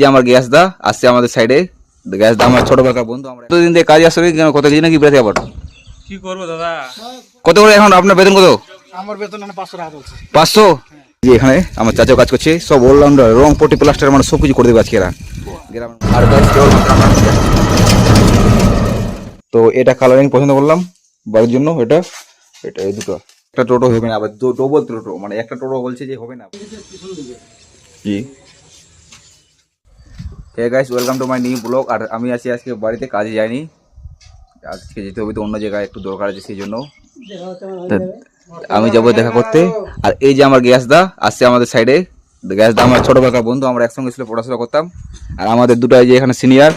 যে আমার গ্যাস দা আসছে আমাদের সাইডে। গ্যাস দা আমার ছোট কাকা বন্ধু। আমরা কতদিন থেকে কাজে আসলে কত কিছু নাকি বেড়াতে আবার কি করবো দাদা? কত করে এখন আপনার বেতন কত? আমার বেতন 500 টাকা চলছে। 500? যে এখানে আমার চাচাও কাজ করছে, সব অলরাউন্ডার, রং পটি প্লাস্টার মানে সব কিছু করে দেবে আজকে এরা গ্রাম। আর তো এটা কালারিং পছন্দ করলাম বাড়ির জন্য। এটা এটা এই দুটো একটা টোটো হবে না, আবার ডবল টোটো, মানে একটা টোটো বলছে যে হবে না। জি hey guys, welcome to my new blog. আর আমি আছি আজকে বাড়িতে, কাজে যাইনি আজকে, যেতে হবে তো অন্য জায়গায়, একটু দরকার আছে সেই জন্য আমি যাবো দেখা করতে। আর এই যে আমার গ্যাস দা আসছে আমাদের সাইডে। গ্যাস দা আমার ছোট কাকা বন্ধু, আমরা একসঙ্গে ছিল পড়াশোনা করতাম। আর আমাদের দুটাই যে এখানে সিনিয়র,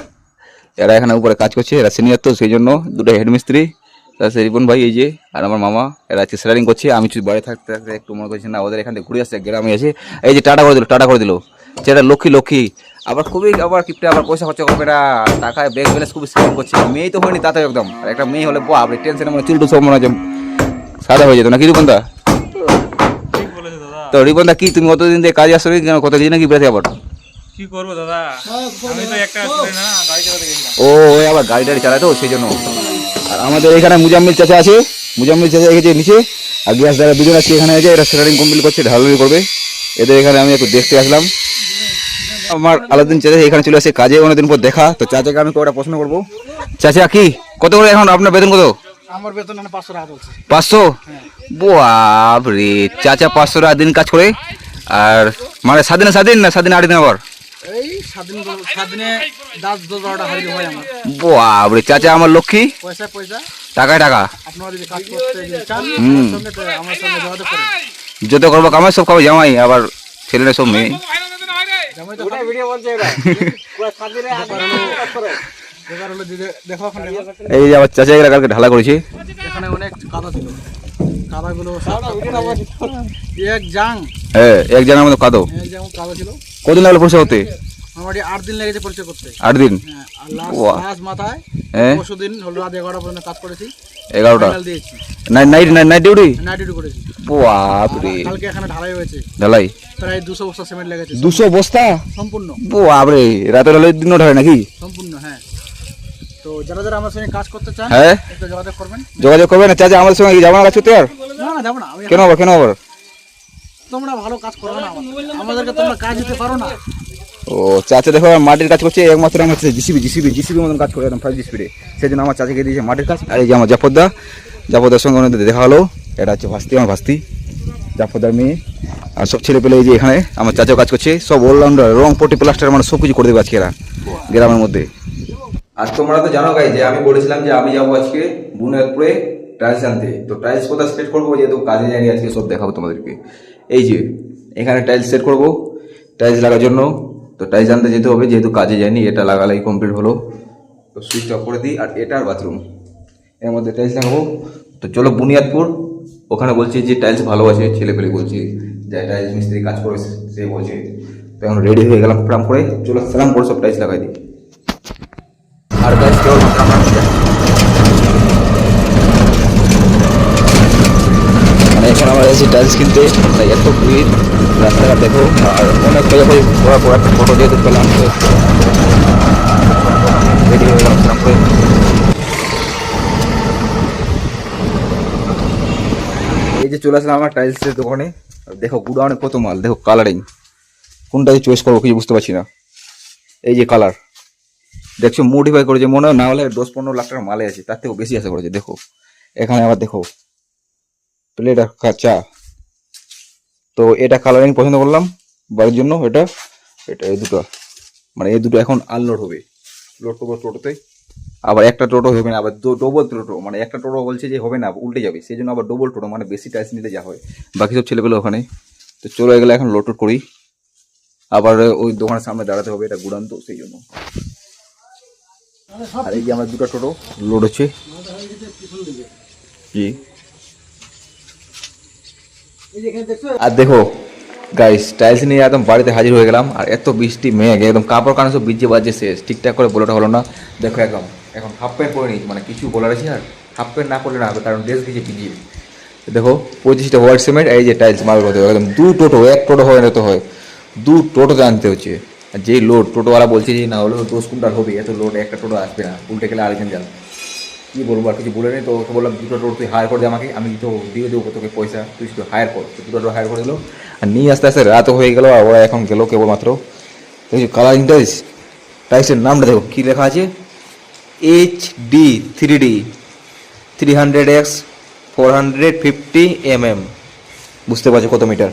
এরা এখানে উপরে কাজ করছে, এরা সিনিয়র তো সেই জন্য দুটাই হেডমিস্ত্রি। তারপরে রিপন ভাই এই যে, আর আমার মামা, এরা আজকে সেলারিং করছে। আমি বাড়ি থাকতে থাকতে একটু মনে করছি না ওদের এখান থেকে ঘুরে আসছে, গ্রামে এসে এই যে টাটা করে দিল সেটা লক্ষ্মী লক্ষ্মী। আবার খুবই আবার কিপটা, আবার পয়সা খরচা করবে না, টাকায় ব্যাংক ব্যালেন্স খুবই সেভ করছে। মেয়ে তো হয়নি তাতে একদম, আর একটা মেয়ে হলে বাপ রে টেনশনে মানে চুলটু সব মনে হচ্ছে সাদা হয়ে যেত না কি রিপন দা? তো রিপন দা কি তুমি কতদিন থেকে কাজে আসলে কত কিছু নাকি বেড়াতে আবার কি করবো দাদা? আমি তো একটা না গাড়ি চালাতে গেছিলাম। ও আবার গাড়ি টাড়ি চালায় তো সেই জন্য। আর আমাদের এখানে মুজাম্মিল চাচা আছে, মুজাম্মিল চাচা এসেছে নিচে। আর গ্যাস দ্বারা দুজন আছে এখানে, আছে এরা সেটারিং কমপ্লিট করছে, ঢালাঢালি করবে। এদের এখানে আমি একটু দেখতে আসলাম। আমার আলাদিন চাচা এখানে চলে আসে কাজে, অনেকদিন পর দেখা। তো চাচাকে আমি কটা প্রশ্ন করবো। চাচা কি কত করে এখন আপনার বেতন কত? আমার বেতন 500 টাকা চলছে। 500? বাপরে, চাচা 500 টাকা দিন কাজ করে। আর মানে স্বাধীন না স্বাধীন 8 দিন আবার? এই স্বাধীনে 10-12টা হারিয়ে হয় আমার। বাপরে, চাচা আমার লক্ষ্মী। পয়সা টাকায় টাকা। আপনারা যদি কাজ করতে চান আমার সঙ্গে যোগাযোগ করুন। যত করবো কামাই সব খাবো জামাই, আবার ছেলেরা সব মেয়ে। জামাই তো ভিডিও বলছে এরা স্বাধীনে এবার হলো দেখো এখন এই যে আমার চাচা এরা কালকে ঢালা করেছে। এখানে অনেক কাদা ছিল, কাদাগুলো এক জাং, হ্যাঁ এক জানার মতো কাদো, যেমন কাদা ছিল। কদিন লাগলো পরিচয় হতে? মোটামুটি 8 দিন লেগেছে পরিচয় করতে। 8 দিন? হ্যাঁ, আর লাস্ট মাথায় হ্যাঁ 10 দিন হলো, রাত 11টা পর্যন্ত কাজ করেছি। 11টা ফাইনাল দিয়েছি। Night duty? নাইট ডিউটি করেছি। বাপরে, কালকে এখানে ঢালাই হয়েছে, ঢালাই প্রায় 200 বস্তা সিমেন্ট লেগেছে। 200 বস্তা সম্পূর্ণ? বাপরে, রাতে ঢালাই দিনও ঢালাই নাকি? সম্পূর্ণ, হ্যাঁ। তো যারা যারা আমার সঙ্গে কাজ করতে চান হ্যাঁ একটু যোগাযোগ করবেন। যোগাযোগ করবেন না চাচা আমাদের সঙ্গে? যাবো না কাজ করতে? আর না যাবো না আমি। কেন আবার? তোমরা ভালো কাজ করো না, আমাদেরকে তোমরা কাজ দিতে পারো না। ও চাচা দেখো মাটির কাজ করছে, একমাত্র আমার জিসিবি মতন কাজ করে একদম 5G স্পিডে, সেই জন্য আমার চাচাকে দিয়েছে মাটির কাজ। আর এই যে আমার জাফরদার সঙ্গে অনেক দেখা হলো। এটা হচ্ছে আমার ভাস্তি, জাফরদার মেয়ে। আর সব ছেলে পেলে এই যে এখানে আমার চাচাও কাজ করছে, সব অলরাউন্ডার, রং পটি প্লাস্টার মানে সব কিছু করে দেবে আজকে এরা গ্রামের মধ্যে। আর তোমরা তো জানো গাই যে আমি বলেছিলাম যে আমি যাবো আজকে বুনিয়াদপুরে টাইলস আনতে। তো টাইলস কোথায় সেট করবো, যেহেতু কাজে যাইনি আজকে, সব দেখাবো তোমাদেরকে। এই যে এখানে টাইলস সেট করবো, টাইলস লাগার জন্য। তো টাইলস আনতে যেতে হবে, যেহেতু কাজে যায়নি। এটা লাগালেই কমপ্লিট হলো। তো সুইচ অফ করে দিই। আর এটা আর বাথরুম, এর মধ্যে টাইলস লাগাবো। তো চলো বুনিয়াদপুর, ওখানে বলছি যে টাইলস ভালো আছে, ছেলে পেলে বলছে যে টাইলস মিস্ত্রি কাজ করে, সে বলছে। তো এখন রেডি হয়ে গেলাম প্রাম করে, চলো সালাম করে সব টাইলস লাগাই দিই। আর গাইস কেউ মানে এখন আমরা এসেছি টাইলস কিনতে, তাই এত ভিড় রাস্তাঘাট দেখো। আর অনেক একটা ফটো যেহেতু পেলাম, রেডি হয়ে গেলাম সালাম করে। এই যে চলে আসলাম আমার টাইলসের দোকানে। দেখো গুডাউনে কত মাল, দেখো কালারিং কোনটা চয়েস করবো কিছু বুঝতে পারছি না। এই যে কালার দেখছো মডিফাই করেছে, মনে হয় না হলে 10-15 লাখ টাকার মালে আছে, তার থেকেও বেশি আশা করেছে। দেখো এখানে আবার দেখো প্লেট আর কাঁচা। তো এটা কালারিং পছন্দ করলাম বাড়ির জন্য। এটা এই দুটো, মানে এই দুটো এখন আনলোড হবে, লোড করবো টোটোতে। আবার একটা টোটো হবে না, আবার ডবল টোটো, মানে একটা টোটো বলছে যে হবে না, উল্টে যাবে, সেই জন্য আবার ডবল টোটো, মানে বেশি টাইলস নিতে যা হয়। বাকি সব ছেলেপেলে ওখানে। তো চলো এগুলো এখন লোড করি। আবার ওই দোকানের সামনে দাঁড়াতে হবে, এটা গুড়ান তো সেই জন্য। আর এই যে আমার দুটো টোটো লোড হচ্ছে। জি আর দেখো গাইস টাইলস নিয়ে একদম বাড়িতে হাজির হয়ে গেলাম। আর এত বৃষ্টি মেঘ, একদম কাপড় কানে সব ভিজে বাজে শেষ, ঠিকঠাক করে বলাটা হলো না। দেখো একদম এখন হাফ প্যান্ট পরে নিয়েছি, মানে কিছু বলার আছে। আর হাফ প্যান্ট না পরলে না হবে, কারণ ড্রেস ভিজে ভিজিয়ে। দেখো 25টা হোয়াইট সিমেন্ট, এই যে টাইলস মার্বেল করতে হবে একদম 2 টোটো, 1 টোটো হয় না তো হয় 2 টোটোতে আনতে হচ্ছে। আর যে লোড টোটোওয়ালা বলছে যে না হলেও 10 কুইন্টাল হবে, এত লোড একটা টোটো আসবে না, উল্টে গেলে আরেকজন যাবে। কী বলবো, আর কিছু বলে নেই। তো ওকে বললাম দুটো টোটো তুই হায়ার করে দে আমাকে, আমি তো দিয়ে দেবো তোকে পয়সা, তুই শুধু হায়ার কর। তো দুটো টোটো হায়ার করে দিলো, আর নিয়ে আস্তে আস্তে রাতও হয়ে গেলো। আর ওরা এখন গেলো কেবলমাত্র। দেখছি কালারিংটা, টাইসের নামটা দেখো কী লেখা আছে, HD 3D 300X 450 mm, বুঝতে পারছো কত মিটার।